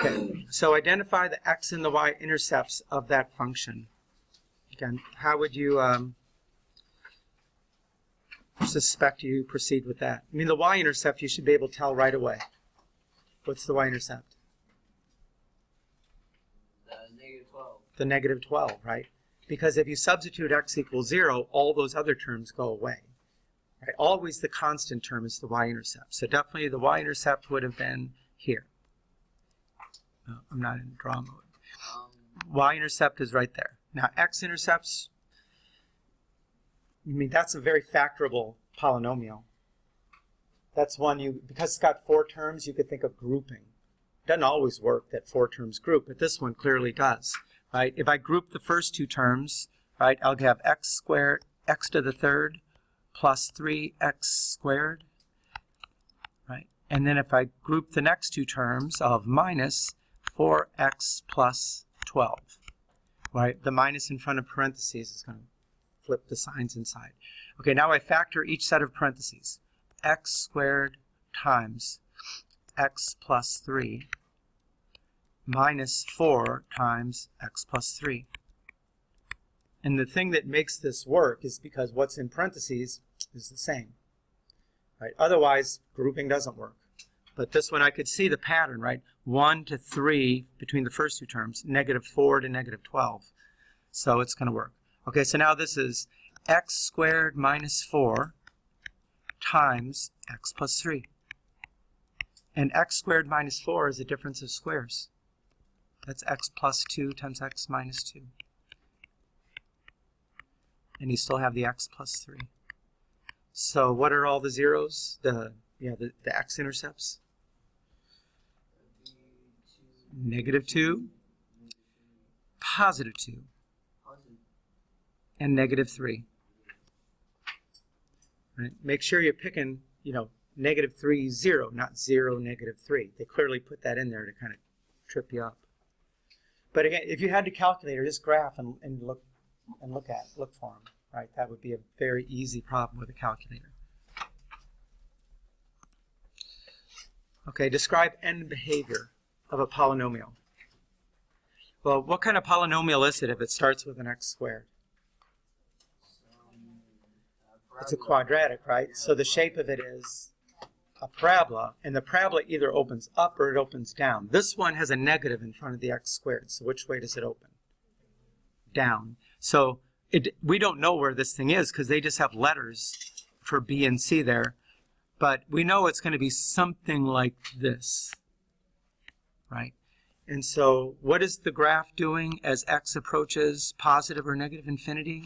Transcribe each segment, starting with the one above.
Okay, so identify the x and the y intercepts of that function. Again, how would you suspect you proceed with that? I mean, the y-intercept you should be able to tell right away. What's the y-intercept? Negative 12. The negative 12, right? Because if you substitute x equals 0, all those other terms go away. Right? Always the constant term is the y-intercept. So definitely the y-intercept would have been here. Oh, I'm not in draw mode. Y-intercept is right there. Now x-intercepts, I mean, that's a very factorable polynomial. That's one because it's got 4 terms, you could think of grouping. It doesn't always work that 4 terms group, but this one clearly does. Right? If I group the first 2 terms, right, I'll have x squared, x to the third, plus 3x squared. Right? And then if I group the next 2 terms, I'll have minus 4x plus 12. Right? The minus in front of parentheses is going to flip the signs inside. Okay, now I factor each set of parentheses. X squared times x plus 3 minus 4 times x plus 3. And the thing that makes this work is because what's in parentheses is the same. Right? Otherwise, grouping doesn't work. But this one I could see the pattern, right? 1 to 3 between the first 2 terms, negative 4 to negative 12. So it's going to work. Okay, so now this is x squared minus 4 times x plus 3. And x squared minus 4 is a difference of squares. That's x plus 2 times x minus 2. And you still have the x plus 3. So what are all the zeros? The x-intercepts? Negative 2, positive 2, and negative 3. Right? Make sure you're picking, negative 3, 0, not 0, negative 3. They clearly put that in there to kind of trip you up. But again, if you had to calculator, just graph and look for them. Right? That would be a very easy problem with a calculator. Okay, describe end behavior of a polynomial. Well, what kind of polynomial is it if it starts with an x squared? It's a quadratic, right? So the shape of it is a parabola, and the parabola either opens up or it opens down. This one has a negative in front of the x squared, so which way does it open? Down. So we don't know where this thing is because they just have letters for B and C there, but we know it's going to be something like this, right? And so what is the graph doing as x approaches positive or negative infinity?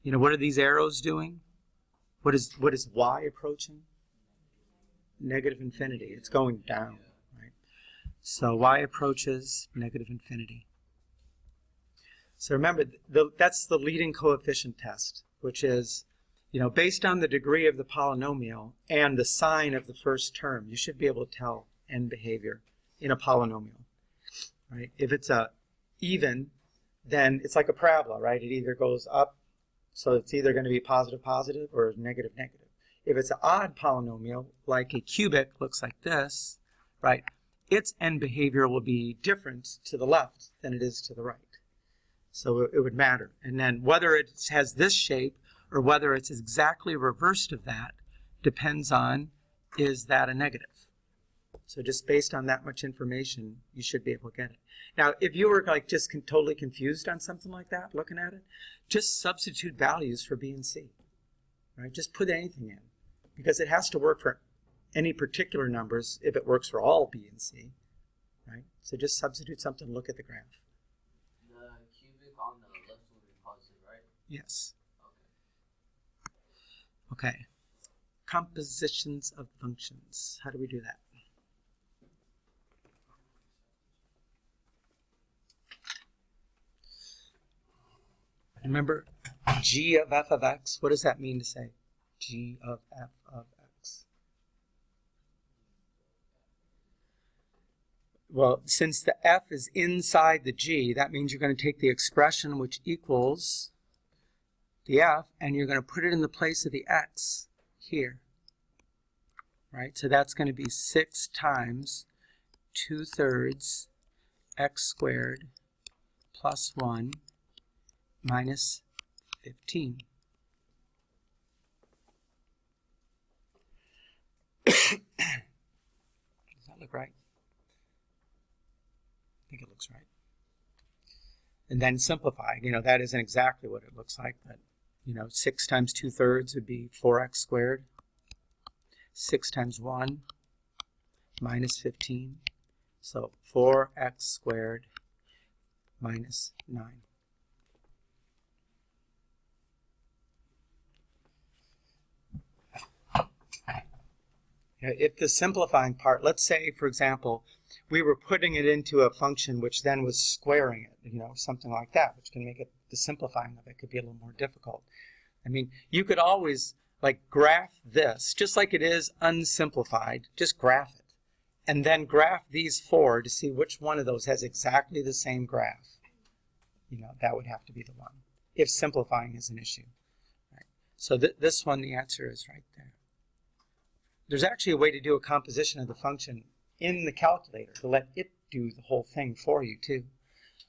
What are these arrows doing? What is y approaching? Negative infinity. It's going down, right? So y approaches negative infinity. So remember, that's the leading coefficient test, which is, based on the degree of the polynomial and the sign of the first term, you should be able to tell end behavior in a polynomial, right? If it's a even, then it's like a parabola, right? It either goes up, so it's either going to be positive, positive, or negative, negative. If it's an odd polynomial, like a cubic looks like this, right? Its end behavior will be different to the left than it is to the right. So it would matter. And then whether it has this shape or whether it's exactly reversed of that depends on, is that a negative? So just based on that much information, you should be able to get it. Now, if you were just totally confused on something like that, looking at it, just substitute values for B and C. Right? Just put anything in. Because it has to work for any particular numbers if it works for all B and C. Right? So just substitute something, look at the graph. On the left will be positive, right? Yes. Okay. Compositions of functions. How do we do that? Remember, g of f of x. What does that mean to say? G of f of x. Well, since the f is inside the g, that means you're going to take the expression which equals the f, and you're going to put it in the place of the x here. Right? So that's going to be 6 times 2/3 x squared plus 1 minus 15. Does that look right? I think it looks right. And then simplified, that isn't exactly what it looks like, but 6 times 2/3 would be 4x squared. 6 times 1 minus 15. So 4x squared minus 9. If the simplifying part, let's say, for example, we were putting it into a function which then was squaring it, something like that, which can make it, the simplifying of it could be a little more difficult. I mean, you could always graph this, just like it is unsimplified, just graph it. And then graph these 4 to see which one of those has exactly the same graph. That would have to be the one, if simplifying is an issue. Right. So this one, the answer is right there. There's actually a way to do a composition of the function in the calculator to let it do the whole thing for you too.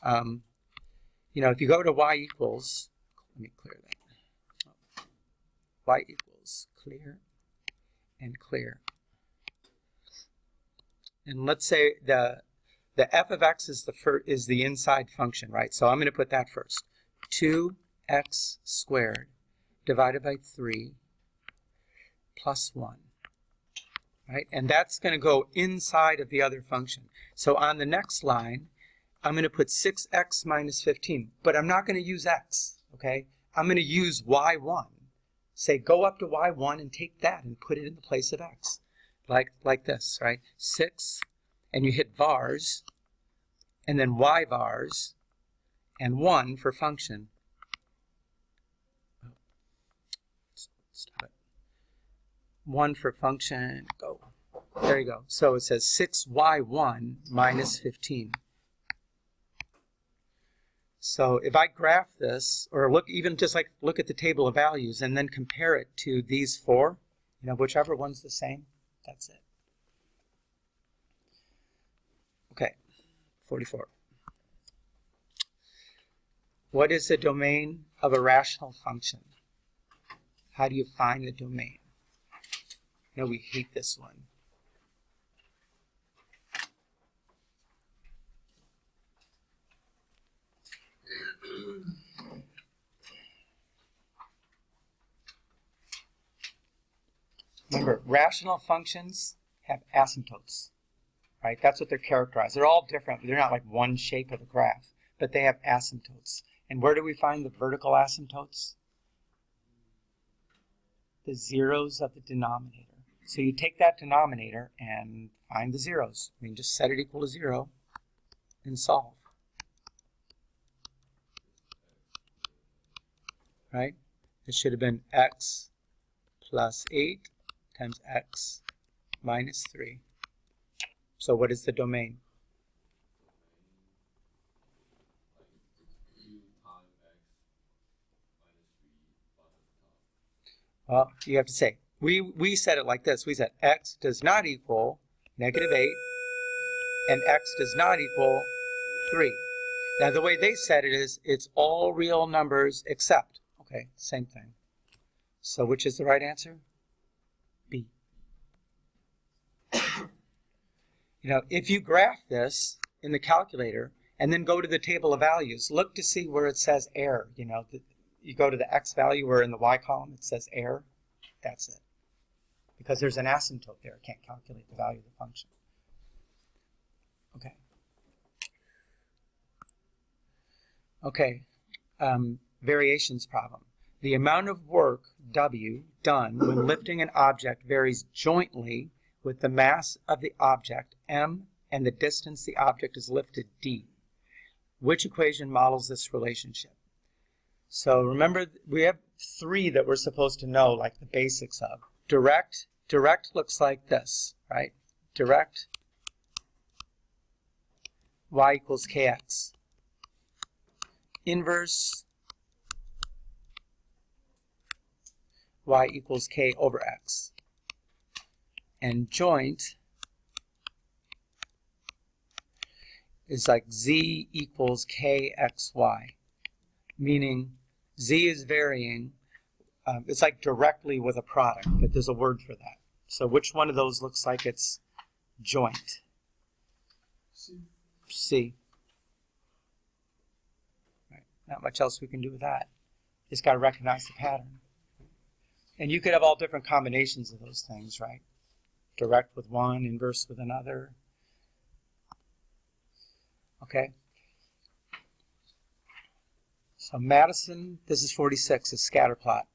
If you go to y equals, let me clear that. Y equals clear and clear. And let's say the f of x is the inside function, right? So I'm going to put that first. 2x squared divided by 3 plus 1. Right? And that's going to go inside of the other function. So on the next line, I'm going to put 6x minus 15, but I'm not going to use x, okay? I'm going to use y1. Say, go up to y1 and take that and put it in the place of x, like this, right? 6, and you hit vars, and then y vars, and 1 for function. Oh, stop it. 1 for function, go. There you go. So it says 6y1 minus 15. So if I graph this, or look at the table of values and then compare it to these 4, whichever one's the same, that's it. Okay, 44. What is the domain of a rational function? How do you find the domain? We hate this one. Remember, rational functions have asymptotes, right? That's what they're characterized. They're all different. They're not like one shape of a graph, but they have asymptotes. And where do we find the vertical asymptotes? The zeros of the denominator. So you take that denominator and find the zeros. Just set it equal to 0 and solve. Right? It should have been x plus 8 times x minus 3. So what is the domain? Well, you have to say, we said it like this. We said x does not equal negative 8, and x does not equal 3. Now, the way they said it is, it's all real numbers except. Okay, same thing. So which is the right answer? B. If you graph this in the calculator and then go to the table of values, look to see where it says error. You go to the x value where in the y column it says error. That's it. Because there's an asymptote there. It can't calculate the value of the function. Okay. Variations problem. The amount of work, W, done when lifting an object varies jointly with the mass of the object, M, and the distance the object is lifted, D. Which equation models this relationship? So remember, we have 3 that we're supposed to know, like the basics of. Direct looks like this, right? Direct, y equals kx. Inverse, y equals k over x. And joint, is like z equals kxy, meaning z is varying. It's like directly with a product, but there's a word for that. So which one of those looks like it's joint? C. Right. Not much else we can do with that. Just got to recognize the pattern. And you could have all different combinations of those things, right? Direct with one, inverse with another. Okay. So Madison, this is 46, is scatter plot.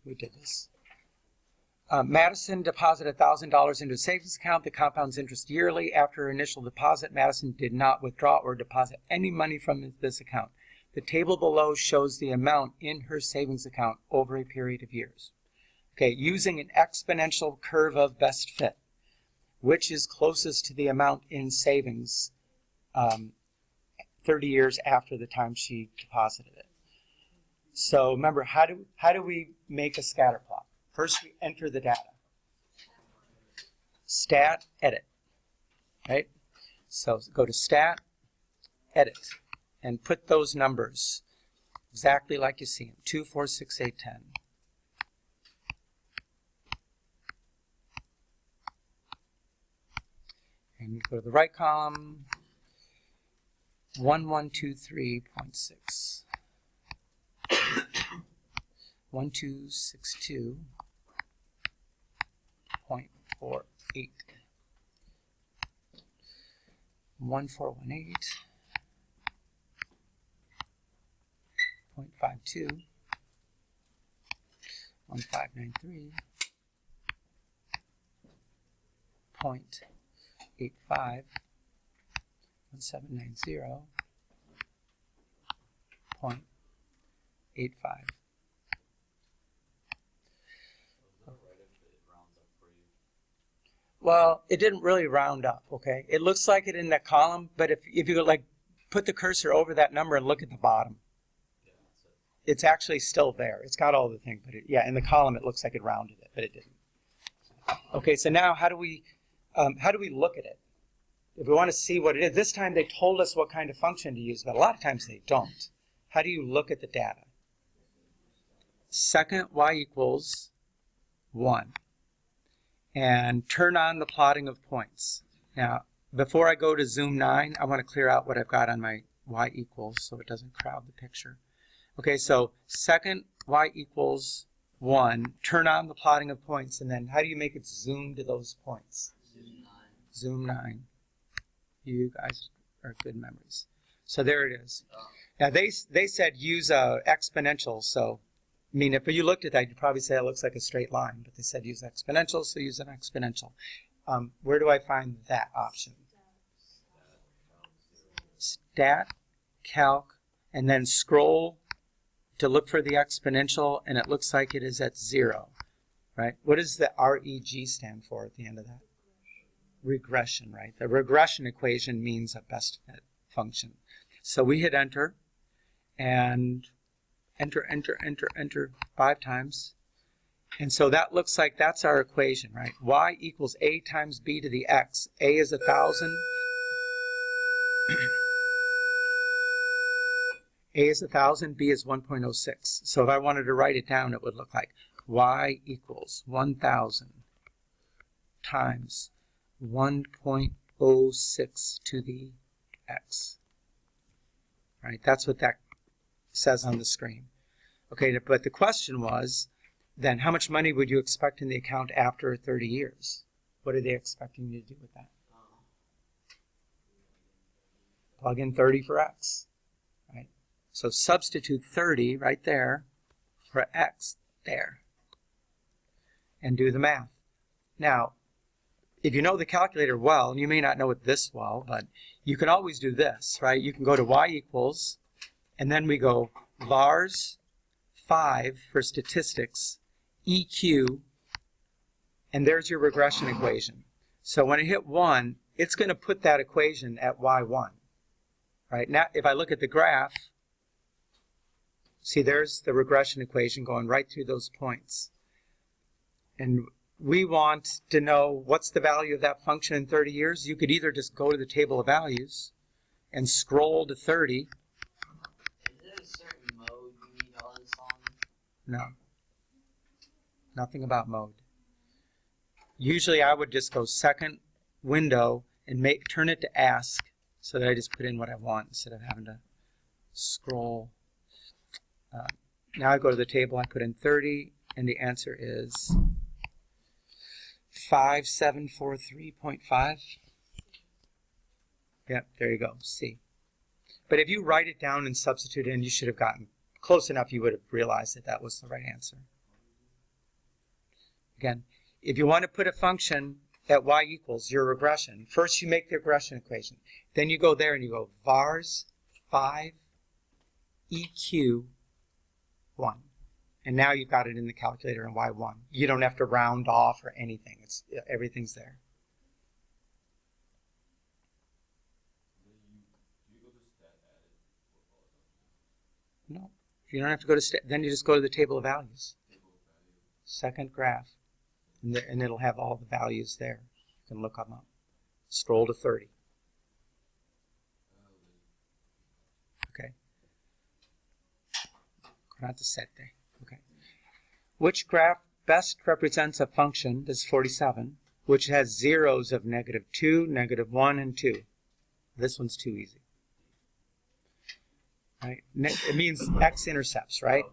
We did this. Madison deposited $1,000 into a savings account that compounds interest yearly. After her initial deposit, Madison did not withdraw or deposit any money from this account. The table below shows the amount in her savings account over a period of years. Okay, using an exponential curve of best fit, which is closest to the amount in savings 30 years after the time she deposited it. So remember, how do we make a scatter plot? First, we enter the data. Stat, edit, right? So go to stat, edit, and put those numbers exactly like you see them, 2, 4, 6, 8, 10. And go to the right column, 1123.6. 1262.48. 1418.52. 1593.85. 1790.85. Well, it didn't really round up, okay? It looks like it in that column, but if you like put the cursor over that number and look at the bottom, it's actually still there. It's got all the things, but yeah, in the column it looks like it rounded it, but it didn't. Okay, so now how do we look at it? If we want to see what it is, this time they told us what kind of function to use, but a lot of times they don't. How do you look at the data? Second y equals 1. And turn on the plotting of points. Now, before I go to zoom 9, I want to clear out what I've got on my y equals so it doesn't crowd the picture. Okay, so second y equals 1, turn on the plotting of points, and then how do you make it zoom to those points? Zoom 9. You guys are good memories. So there it is. Now they said use exponential, so I mean, if you looked at that, you'd probably say it looks like a straight line, but they said use exponential, so use an exponential. Where do I find that option? Stat, calc, and then scroll to look for the exponential, and it looks like it is at 0, right? What does the REG stand for at the end of that? Regression, right? The regression equation means a best fit function. So we hit enter, and enter 5 times. And so that looks like that's our equation, right? Y equals A times B to the X. A is 1,000. A is 1,000, B is 1.06. So if I wanted to write it down, it would look like Y equals 1,000 times 1.06 to the X. Right? That's what that says on the screen. Okay, but the question was, then how much money would you expect in the account after 30 years? What are they expecting you to do with that? Plug in 30 for X, right? So substitute 30 right there for X there and do the math. Now, if you know the calculator well, and you may not know it this well, but you can always do this, right? You can go to Y equals, and then we go VARS 5 for statistics, EQ, and there's your regression equation. So when I hit 1, it's going to put that equation at Y1. Right? Now, if I look at the graph, see there's the regression equation going right through those points. And we want to know what's the value of that function in 30 years. You could either just go to the table of values and scroll to 30. Is there a certain mode you need all this on? No. Nothing about mode. Usually I would just go second window and turn it to ask so that I just put in what I want instead of having to scroll. Now I go to the table, I put in 30, and the answer is 5743.5. Yep, there you go, C. But if you write it down and substitute it in, you should have gotten close enough, you would have realized that that was the right answer. Again, if you want to put a function at y equals your regression, first you make the regression equation. Then you go there and you go vars 5 EQ 1. And now you've got it in the calculator in y1. You don't have to round off or anything. Everything's there. No, you don't have to go to then you just go to the table of values. Second graph. And it'll have all the values there. You can look them up. Scroll to 30. Okay. Go down to sette. Okay. Which graph best represents a function, this is 47, which has zeros of -2, -1, and 2? This one's too easy. Right? It means x-intercepts, right?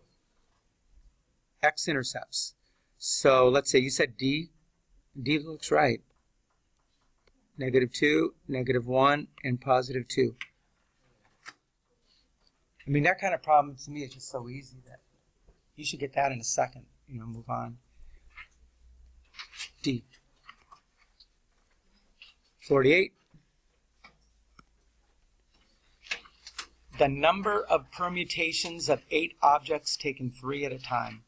X-intercepts. So let's say you said D. D looks right. -2, -1, and +2. I mean, that kind of problem to me is just so easy that you should get that in a second. Move on. D. 48. The number of permutations of 8 objects taken 3 at a time.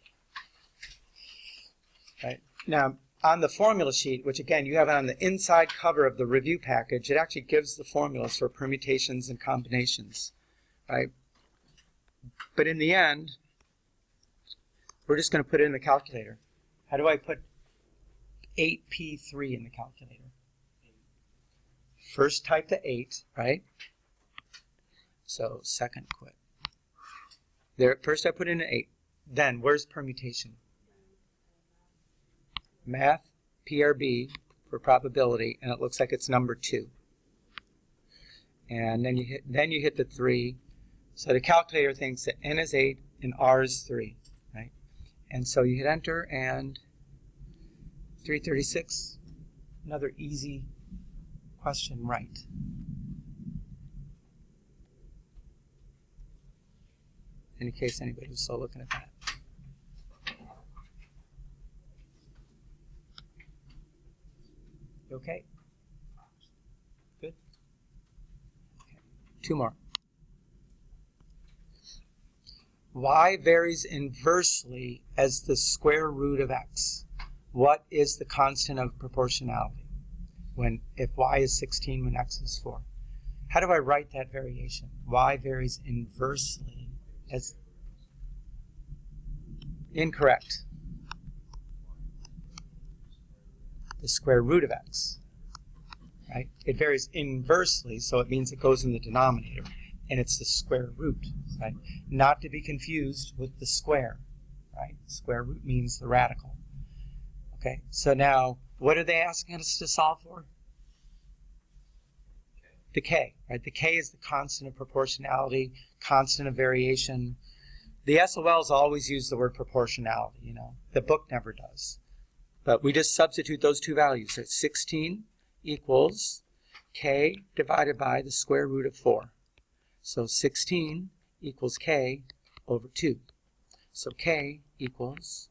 Right. Now, on the formula sheet, which again you have on the inside cover of the review package, it actually gives the formulas for permutations and combinations, right? But in the end, we're just going to put it in the calculator. How do I put 8p3 in the calculator? First type the 8, right? So second quit. There, first I put in an 8. Then where's permutation? Math, PRB for probability, and it looks like it's number 2. And then you hit the 3. So the calculator thinks that n is 8 and r is 3, right? And so you hit enter and 336. Another easy question, right? In case anybody was still looking at that. You okay? Good? Okay. 2 more. Y varies inversely as the square root of x. What is the constant of proportionality if y is 16 when x is 4? How do I write that variation? Y varies inversely as... Incorrect. The square root of x, right? It varies inversely, so it means it goes in the denominator, and it's the square root, right? Not to be confused with the square, right? Square root means the radical. Okay, so now, what are they asking us to solve for? The k, right? The k is the constant of proportionality, constant of variation. The SOLs always use the word proportionality, The book never does. But we just substitute those 2 values. So 16 equals k divided by the square root of 4. So 16 equals k over 2. So k equals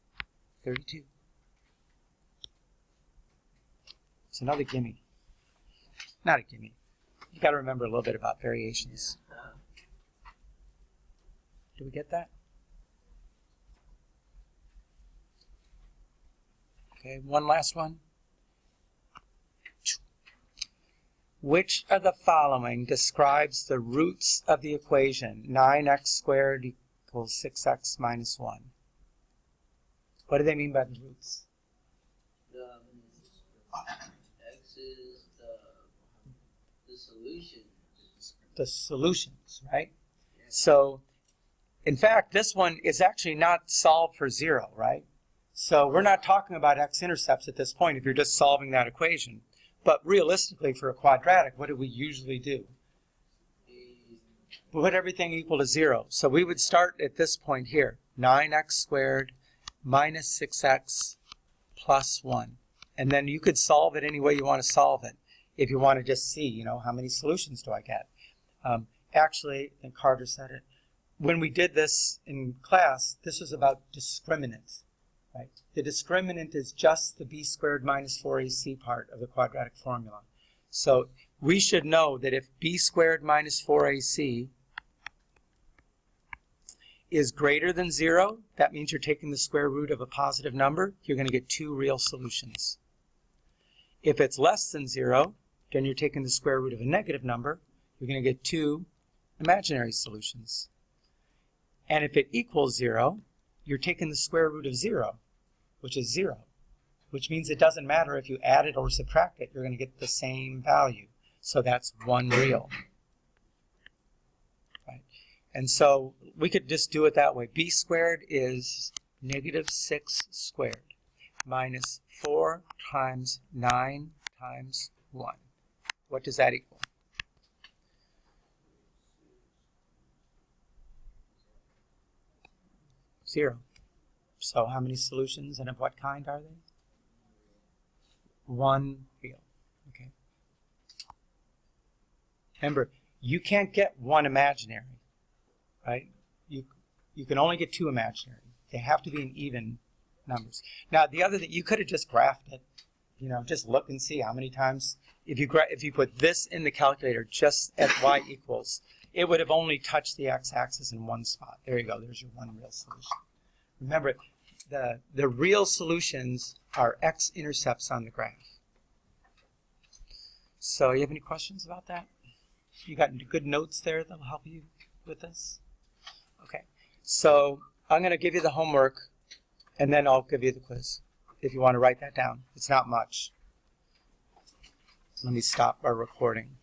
32. It's another gimme. Not a gimme. You got to remember a little bit about variations. Do we get that? Okay, one last one. Which of the following describes the roots of the equation 9x squared equals 6x minus 1? What do they mean by the roots? X is the solution. the solutions, right? So, in fact, this one is actually not solved for 0, right? So we're not talking about x-intercepts at this point if you're just solving that equation. But realistically, for a quadratic, what do we usually do? We put everything equal to 0. So we would start at this point here, 9x squared minus 6x plus 1. And then you could solve it any way you want to solve it. If you want to just see, you know, how many solutions do I get? Actually, and Carter said it, when we did this in class, this was about discriminants. Right? The discriminant is just the b squared minus 4ac part of the quadratic formula. So we should know that if b squared minus 4ac is greater than 0, that means you're taking the square root of a positive number, you're going to get 2 real solutions. If it's less than 0, then you're taking the square root of a negative number, you're going to get 2 imaginary solutions. And if it equals 0, you're taking the square root of 0, which is 0, which means it doesn't matter if you add it or subtract it, you're going to get the same value. So that's 1 real. Right? And so we could just do it that way. B squared is negative 6 squared minus 4 times 9 times 1. What does that equal? Zero. So how many solutions and of what kind are they? 1 real. Okay. Remember, you can't get 1 imaginary, right? You can only get 2 imaginary. They have to be in even numbers. Now the other thing, you could have just graphed it. You know, just look and see how many times. If you put this in the calculator just at y equals, it would have only touched the x-axis in 1 spot. There you go. There's your 1 real solution. Remember, the real solutions are x-intercepts on the graph. So you have any questions about that? You got good notes there that'll help you with this? Okay. So I'm going to give you the homework, and then I'll give you the quiz if you want to write that down. It's not much. Let me stop our recording.